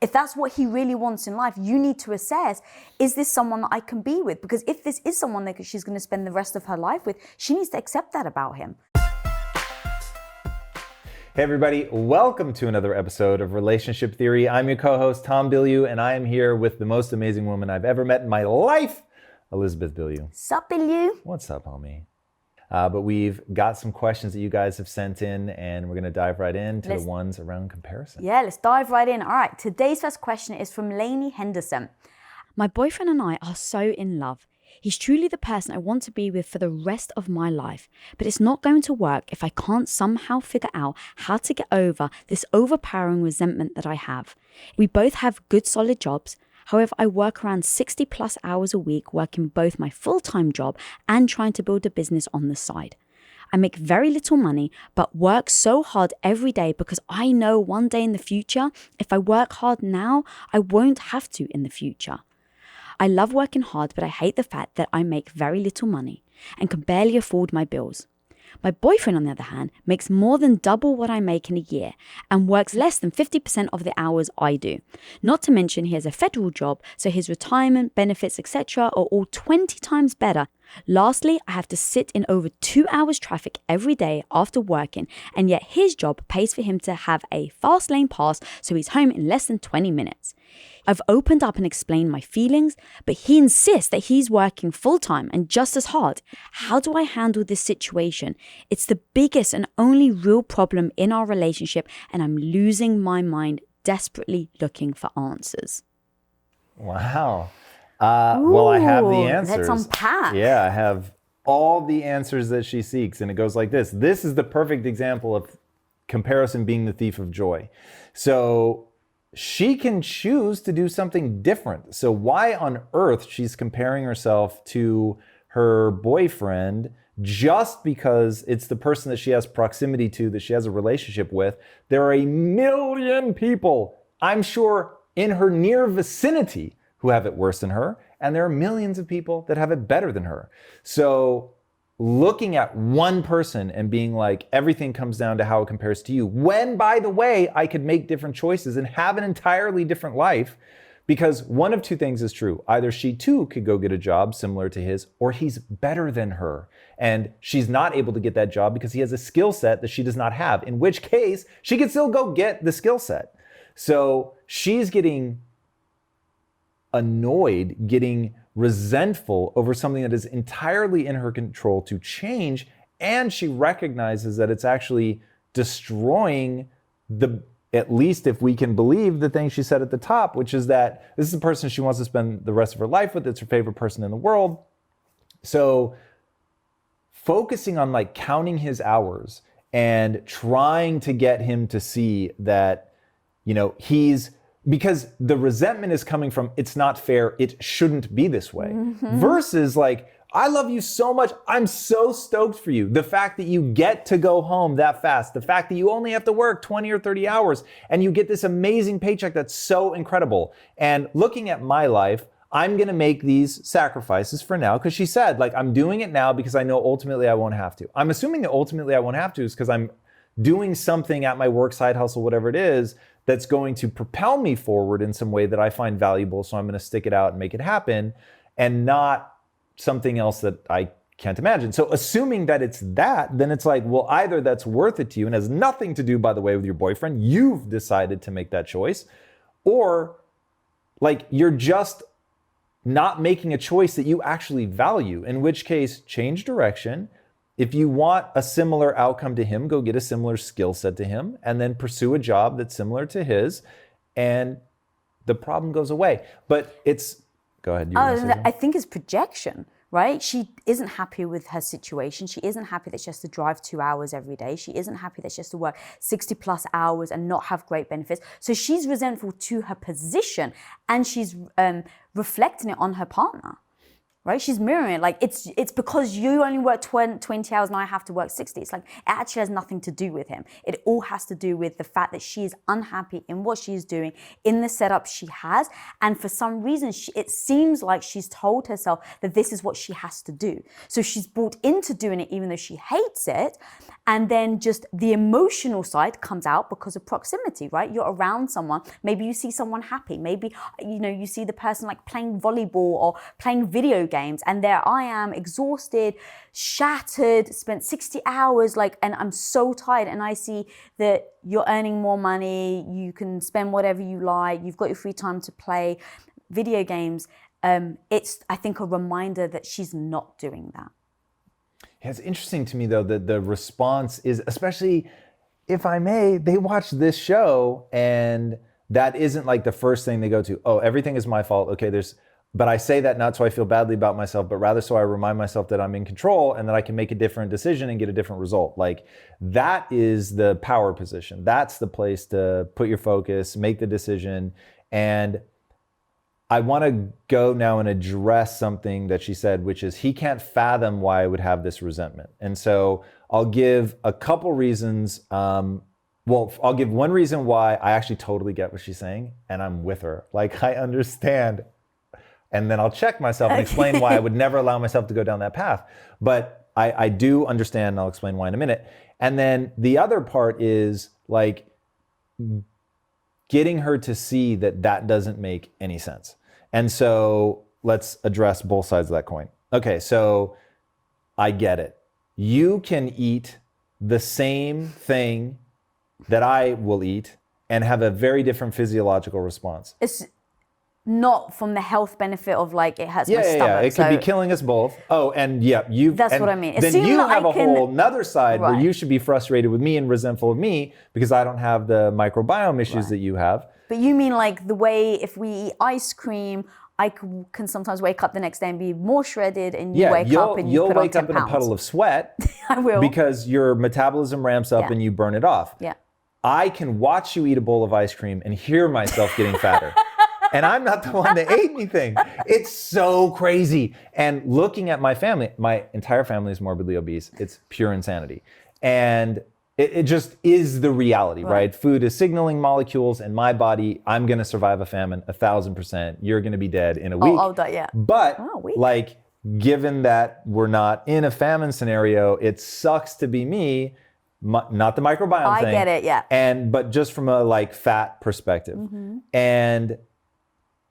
If that's what he really wants in life, you need to assess, is this someone that I can be with? Because if this is someone that she's going to spend the rest of her life with, she needs to accept that about him. Hey everybody, welcome to another episode of Relationship Theory. I'm your co-host, Tom Bilyeu, and I am here with the most amazing woman I've ever met in my life, Lisa Bilyeu. Sup, Bilyeu? What's up, homie? But we've got some questions that you guys have sent in, and we're going to dive right into the ones around comparison. Yeah, let's dive right in. All right, today's first question is from Lainey Henderson. My boyfriend and I are so in love. He's truly the person I want to be with for the rest of my life. But it's not going to work if I can't somehow figure out how to get over this overpowering resentment that I have. We both have good solid jobs. However, I work around 60 plus hours a week working both my full-time job and trying to build a business on the side. I make very little money, but work so hard every day because I know one day in the future, if I work hard now, I won't have to in the future. I love working hard, but I hate the fact that I make very little money and can barely afford my bills. My boyfriend, on the other hand, makes more than double what I make in a year and works less than 50% of the hours I do. Not to mention he has a federal job, so his retirement, benefits, etc. are all 20 times better. Lastly, I have to sit in over 2 hours traffic every day after working, and yet his job pays for him to have a fast lane pass, so he's home in less than 20 minutes. I've opened up and explained my feelings, but he insists that he's working full-time and just as hard. How do I handle this situation? It's the biggest and only real problem in our relationship, and I'm losing my mind, desperately looking for answers. Wow. Well, I have the answers. Let's unpack. Yeah, I have all the answers that she seeks, and it goes like this. This is the perfect example of comparison being the thief of joy. So she can choose to do something different. So why on earth she's comparing herself to her boyfriend just because it's the person that she has proximity to, that she has a relationship with? There are a million people, I'm sure, in her near vicinity who have it worse than her, and there are millions of people that have it better than her. So looking at one person and being like, everything comes down to how it compares to you, when, by the way, I could make different choices and have an entirely different life, because one of two things is true. Either she too could go get a job similar to his, or he's better than her, and she's not able to get that job because he has a skill set that she does not have, in which case she could still go get the skill set. So she's getting annoyed, getting resentful over something that is entirely in her control to change, and she recognizes that it's actually destroying at least if we can believe the thing she said at the top, which is that this is the person she wants to spend the rest of her life with. It's her favorite person in the world. So focusing on like counting his hours and trying to get him to see that, because the resentment is coming from, it's not fair, it shouldn't be this way. Mm-hmm. Versus like, I love you so much, I'm so stoked for you. The fact that you get to go home that fast, the fact that you only have to work 20 or 30 hours and you get this amazing paycheck that's so incredible. And looking at my life, I'm gonna make these sacrifices for now, because she said, like, I'm doing it now because I know ultimately I won't have to. I'm assuming that ultimately I won't have to is because I'm doing something at my work, side hustle, whatever it is, that's going to propel me forward in some way that I find valuable. So I'm going to stick it out and make it happen, and not something else that I can't imagine. So assuming that it's that, then it's like, well, either that's worth it to you and has nothing to do, by the way, with your boyfriend. You've decided to make that choice, or like you're just not making a choice that you actually value, in which case change direction. If you want a similar outcome to him, go get a similar skill set to him and then pursue a job that's similar to his, and the problem goes away. But go ahead. I think it's projection, right? She isn't happy with her situation. She isn't happy that she has to drive 2 hours every day. She isn't happy that she has to work 60 plus hours and not have great benefits. So she's resentful to her position, and she's reflecting it on her partner. right? She's mirroring it. Like, it's because you only work 20 hours and I have to work 60. It's like, it actually has nothing to do with him. It all has to do with the fact that she is unhappy in what she's doing, in the setup she has. And for some reason, it seems like she's told herself that this is what she has to do. So she's bought into doing it even though she hates it. And then just the emotional side comes out because of proximity, right? You're around someone. Maybe you see someone happy. Maybe, you see the person like playing volleyball or playing video games. And there I am, exhausted, shattered, spent 60 hours, and I'm so tired. And I see that you're earning more money, you can spend whatever you like, you've got your free time to play video games. It's, I think, a reminder that she's not doing that. Yeah, it's interesting to me, though, that the response is, especially, if I may, they watch this show and that isn't like the first thing they go to. Oh, everything is my fault. Okay, but I say that not so I feel badly about myself, but rather so I remind myself that I'm in control and that I can make a different decision and get a different result. Like, that is the power position. That's the place to put your focus, make the decision. And I want to go now and address something that she said, which is he can't fathom why I would have this resentment. And so I'll give a couple reasons. I'll give one reason why I actually totally get what she's saying and I'm with her. Like, I understand. And then I'll check myself and explain why I would never allow myself to go down that path. But I do understand, and I'll explain why in a minute. And then the other part is like getting her to see that that doesn't make any sense. And so let's address both sides of that coin. Okay, so I get it. You can eat the same thing that I will eat and have a very different physiological response. It's not from the health benefit of like it hurts my stomach. Yeah, it could be killing us both. Oh, and That's what I mean. Then you have a whole nother side where Right. you should be frustrated with me and resentful of me because I don't have the microbiome issues that you have. But you mean like the way if we eat ice cream, I can sometimes wake up the next day and be more shredded, and you wake up and you you'll put on wake 10 up in a pounds. puddle of sweat. I will. Because your metabolism ramps up Yeah. and you burn it off. Yeah. I can watch you eat a bowl of ice cream and hear myself getting fatter. And I'm not the one that ate anything. It's so crazy. And looking at my family, my entire family is morbidly obese. It's pure insanity. And it just is the reality, right? Food is signaling molecules, and my body, I'm going to survive a famine 1,000%. You're going to be dead in a week. I'll die, yeah. But week. like, given that we're not in a famine scenario, it sucks to be me. Not the microbiome thing. I get it, yeah. But just from a like fat perspective. Mm-hmm. And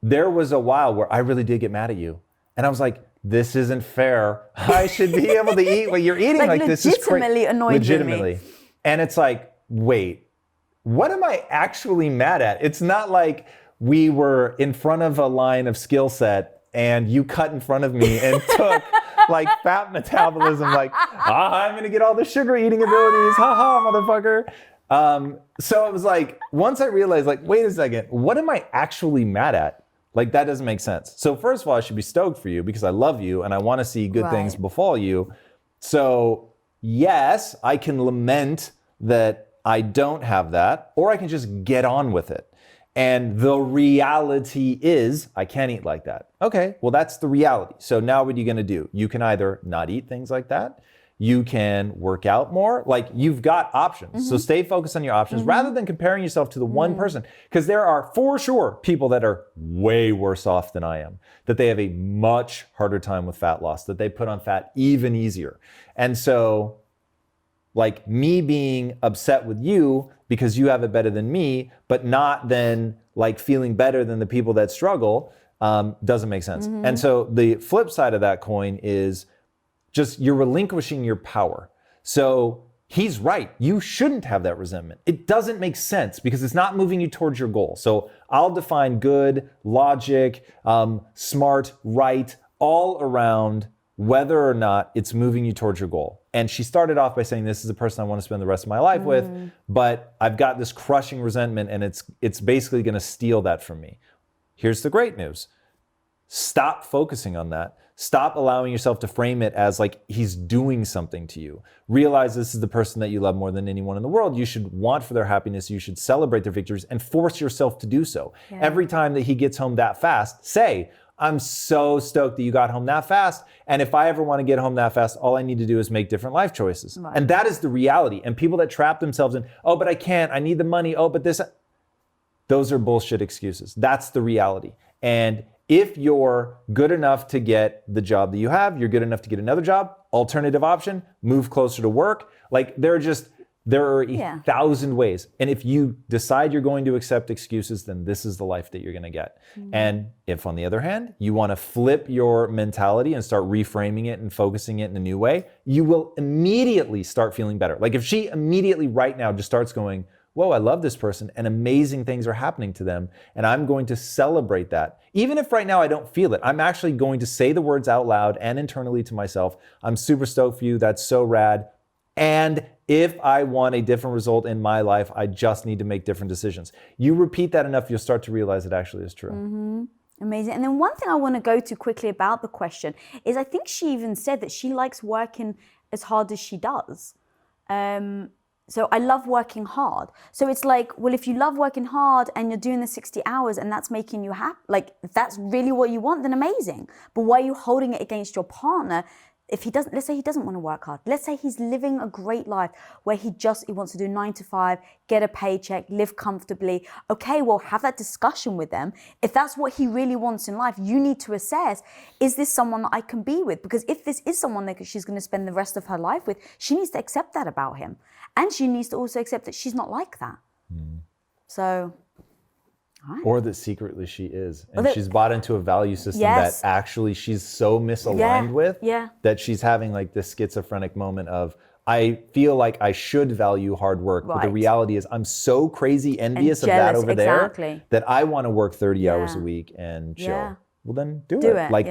there was a while where I really did get mad at you. And I was like, this isn't fair. I should be able to eat what you're eating. Like this is legitimately annoyed legitimately. with me. And it's like, wait, what am I actually mad at? It's not like we were in front of a line of skill set and you cut in front of me and took like fat metabolism, like, I'm gonna get all the sugar eating abilities, haha, motherfucker. So it was like, once I realized, like, wait a second, what am I actually mad at? Like, that doesn't make sense. So first of all, I should be stoked for you because I love you and I want to see good things befall you. So yes, I can lament that I don't have that, or I can just get on with it. And the reality is I can't eat like that. Okay, well, that's the reality. So now what are you going to do? You can either not eat things like that. You can work out more. Like, you've got options. Mm-hmm. So stay focused on your options rather than comparing yourself to the one person. Because there are for sure people that are way worse off than I am, that they have a much harder time with fat loss, that they put on fat even easier. And so, like, me being upset with you because you have it better than me, but not then like feeling better than the people that struggle, doesn't make sense. And so the flip side of that coin is just you're relinquishing your power. So he's right. You shouldn't have that resentment. It doesn't make sense because it's not moving you towards your goal. So I'll define good, logic, smart, right, all around whether or not it's moving you towards your goal. And she started off by saying, this is the person I want to spend the rest of my life with, but I've got this crushing resentment and it's basically going to steal that from me. Here's the great news. Stop focusing on that. Stop allowing yourself to frame it as like he's doing something to you. Realize this is the person that you love more than anyone in the world. You should want for their happiness. You should celebrate their victories and force yourself to do so. Yeah. Every time that he gets home that fast, say, I'm so stoked that you got home that fast. And if I ever want to get home that fast, all I need to do is make different life choices. Right. And that is the reality. And people that trap themselves in, oh, but I can't, I need the money, oh, but this, those are bullshit excuses. That's the reality. And if you're good enough to get the job that you have, you're good enough to get another job, alternative option, move closer to work. Like there are a thousand ways. And if you decide you're going to accept excuses, then this is the life that you're going to get. And if on the other hand, you want to flip your mentality and start reframing it and focusing it in a new way, you will immediately start feeling better. Like if she immediately right now just starts going, whoa, I love this person and amazing things are happening to them. And I'm going to celebrate that. Even if right now I don't feel it, I'm actually going to say the words out loud and internally to myself, I'm super stoked for you. That's so rad. And if I want a different result in my life, I just need to make different decisions. You repeat that enough, you'll start to realize it actually is true. Amazing. And then one thing I want to go to quickly about the question is I think she even said that she likes working as hard as she does. So I love working hard. So it's like, well, if you love working hard and you're doing the 60 hours and that's making you happy, like if that's really what you want, then amazing. But why are you holding it against your partner? If he doesn't, let's say he doesn't want to work hard. Let's say he's living a great life where he wants to do 9 to 5, get a paycheck, live comfortably. Okay, well, have that discussion with them. If that's what he really wants in life, you need to assess, is this someone that I can be with? Because if this is someone that she's going to spend the rest of her life with, she needs to accept that about him. And she needs to also accept that she's not like that. So... Right. Or that secretly she is. And she's bought into a value system that actually she's so misaligned with that she's having like this schizophrenic moment of, I feel like I should value hard work. But the reality is I'm so crazy envious of that over there that I want to work 30 hours a week and chill. Well, then do it. Like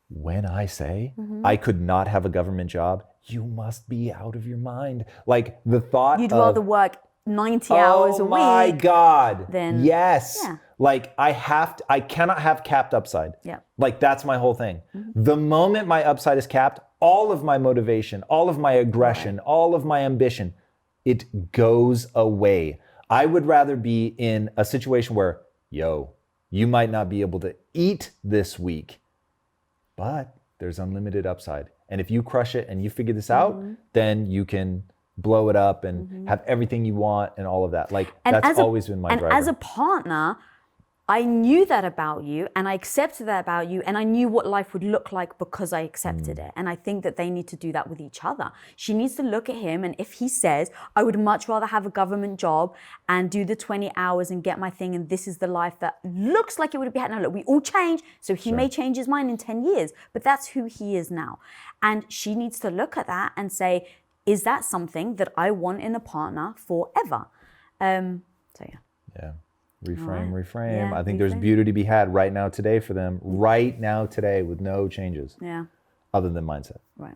when I say I could not have a government job, you must be out of your mind. Like the thought You'd rather work 90 hours a week. Oh my God. Then, yes. Like I cannot have capped upside. Like that's my whole thing. The moment my upside is capped, all of my motivation, all of my aggression, all of my ambition, it goes away. I would rather be in a situation where, you might not be able to eat this week, but there's unlimited upside. And if you crush it and you figure this out, then you can blow it up and have everything you want and all of that. Like that's always been my driver. And as a partner, I knew that about you and I accepted that about you and I knew what life would look like because I accepted it. And I think that they need to do that with each other. She needs to look at him and if he says, I would much rather have a government job and do the 20 hours and get my thing and this is the life that looks like it would be. Now look, we all change. So he may change his mind in 10 years, but that's who he is now. And she needs to look at that and say, is that something that I want in a partner forever? Yeah. Reframe. Yeah, I think there's beauty to be had right now today for them, right now today with no changes. Yeah. Other than mindset. Right.